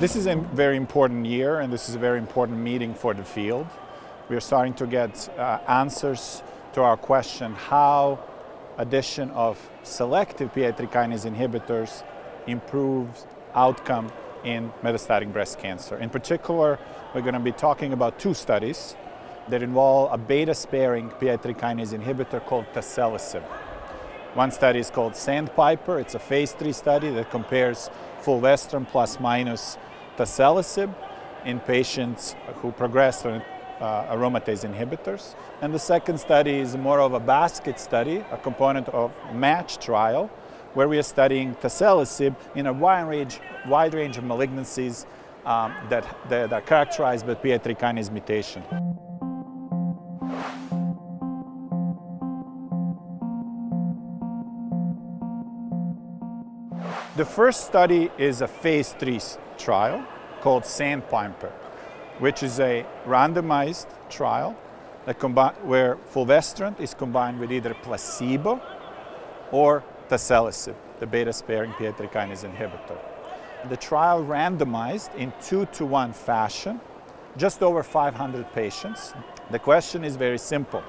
This is a very important year, and this is a very important meeting for the field. We are starting to get answers to our question how addition of selective PI3 kinase inhibitors improves outcome in metastatic breast cancer. In particular, we're going to be talking about two studies that involve a beta-sparing PI3 kinase inhibitor called Taselisib. One study is called SANDPIPER. It's a phase 3 study that compares fulvestrant plus minus Taselisib in patients who progressed on aromatase inhibitors. And the second study is more of a basket study, a component of MATCH trial, where we are studying Taselisib in a wide range of malignancies that are characterized by PI3 kinase mutation. The first study is a phase 3 trial called SANDPIPER, which is a randomized trial where fulvestrant is combined with either placebo or Taselisib, the beta-sparing PI3 kinase inhibitor. The trial randomized in 2-to-1 fashion, just over 500 patients. The question is very simple.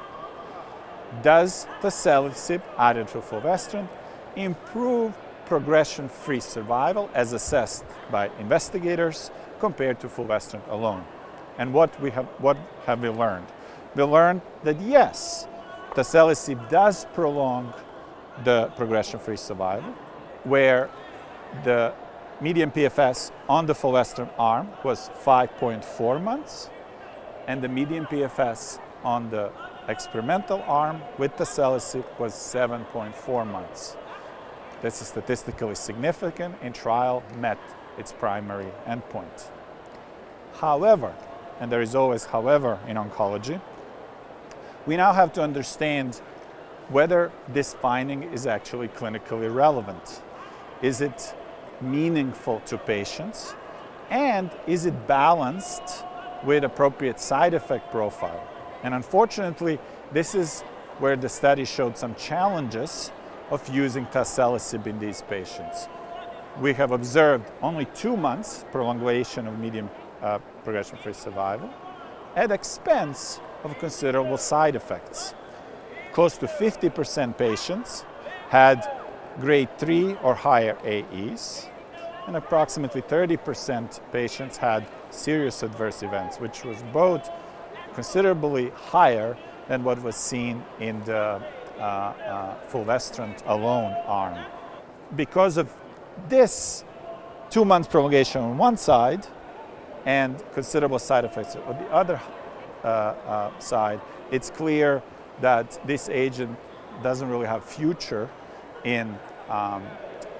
Does Taselisib added to fulvestrant improve progression-free survival as assessed by investigators compared to fulvestrant alone? And what have we learned? We learned that yes, Taselisib does prolong the progression-free survival, where the median PFS on the fulvestrant arm was 5.4 months, and the median PFS on the experimental arm with Taselisib was 7.4 months. This is statistically significant, and trial met its primary endpoint. However, and there is always however in oncology, we now have to understand whether this finding is actually clinically relevant. Is it meaningful to patients? And is it balanced with appropriate side effect profile? And unfortunately, this is where the study showed some challenges of using Taselisib in these patients. We have observed only 2 months prolongation of median progression-free survival at expense of considerable side effects. Close to 50% patients had grade 3 or higher AEs, and approximately 30% patients had serious adverse events, which was both considerably higher than what was seen in the fulvestrant alone arm. Because of this 2 months prolongation on one side and considerable side effects on the other side, it's clear that this agent doesn't really have future in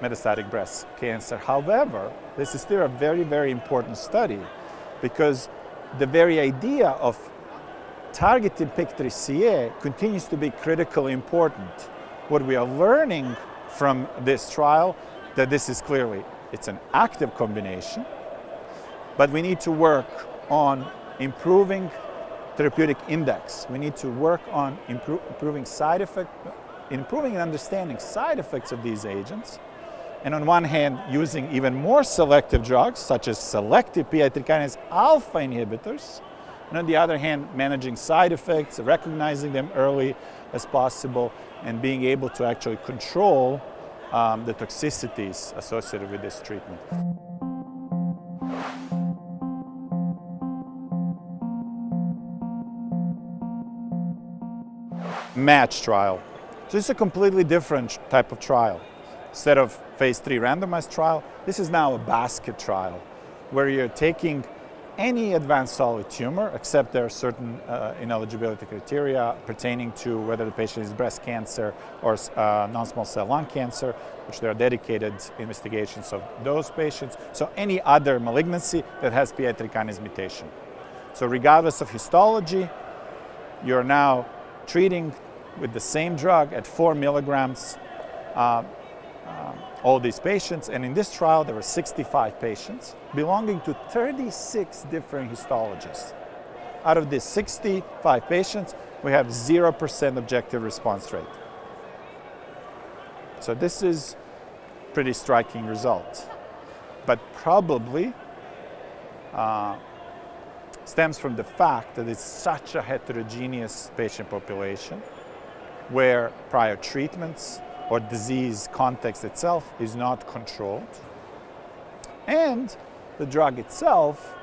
metastatic breast cancer. However, this is still a very, very important study because the very idea of targeting PIK3CA continues to be critically important. What we are learning from this trial, that this is clearly, it's an active combination, but we need to work on improving therapeutic index. We need to work on improving and understanding side effects of these agents. And on one hand, using even more selective drugs, such as selective PI3 kinase alpha inhibitors, and on the other hand, managing side effects, recognizing them early as possible, and being able to actually control the toxicities associated with this treatment. MATCH trial. So this is a completely different type of trial. Instead of phase 3 randomized trial, this is now a basket trial where you're taking any advanced solid tumor, except there are certain ineligibility criteria pertaining to whether the patient is breast cancer or non-small cell lung cancer, which there are dedicated investigations of those patients. So any other malignancy that has PI3 kinase mutation. So regardless of histology, you're now treating with the same drug at 4 milligrams all these patients, and in this trial there were 65 patients belonging to 36 different histologies. Out of these 65 patients, we have 0% objective response rate. So this is pretty striking result. But probably stems from the fact that it's such a heterogeneous patient population where prior treatments or disease context itself is not controlled. And the drug itself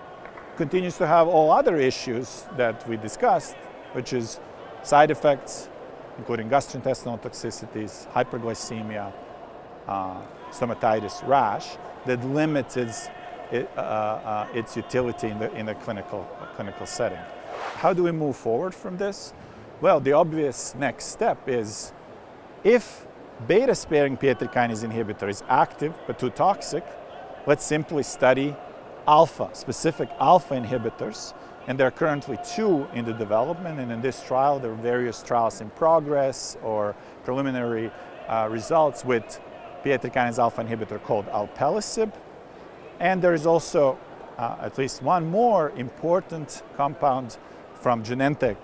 continues to have all other issues that we discussed, which is side effects, including gastrointestinal toxicities, hyperglycemia, stomatitis, rash, that limits its utility in the clinical setting. How do we move forward from this? Well, the obvious next step is, if beta-sparing PI3 kinase inhibitor is active but too toxic, let's simply study specific alpha inhibitors, and there are currently 2 in the development, and in this trial there are various trials in progress or preliminary results with PI3 kinase alpha inhibitor called Alpelisib. And there is also at least one more important compound from Genentech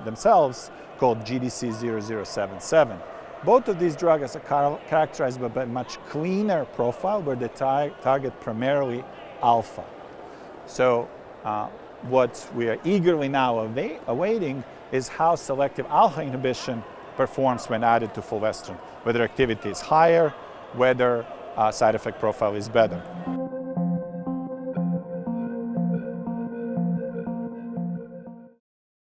themselves called GDC0077. Both of these drugs are characterized by a much cleaner profile where they target primarily alpha. So what we are eagerly now awaiting is how selective alpha inhibition performs when added to fulvestrant, whether activity is higher, whether side effect profile is better.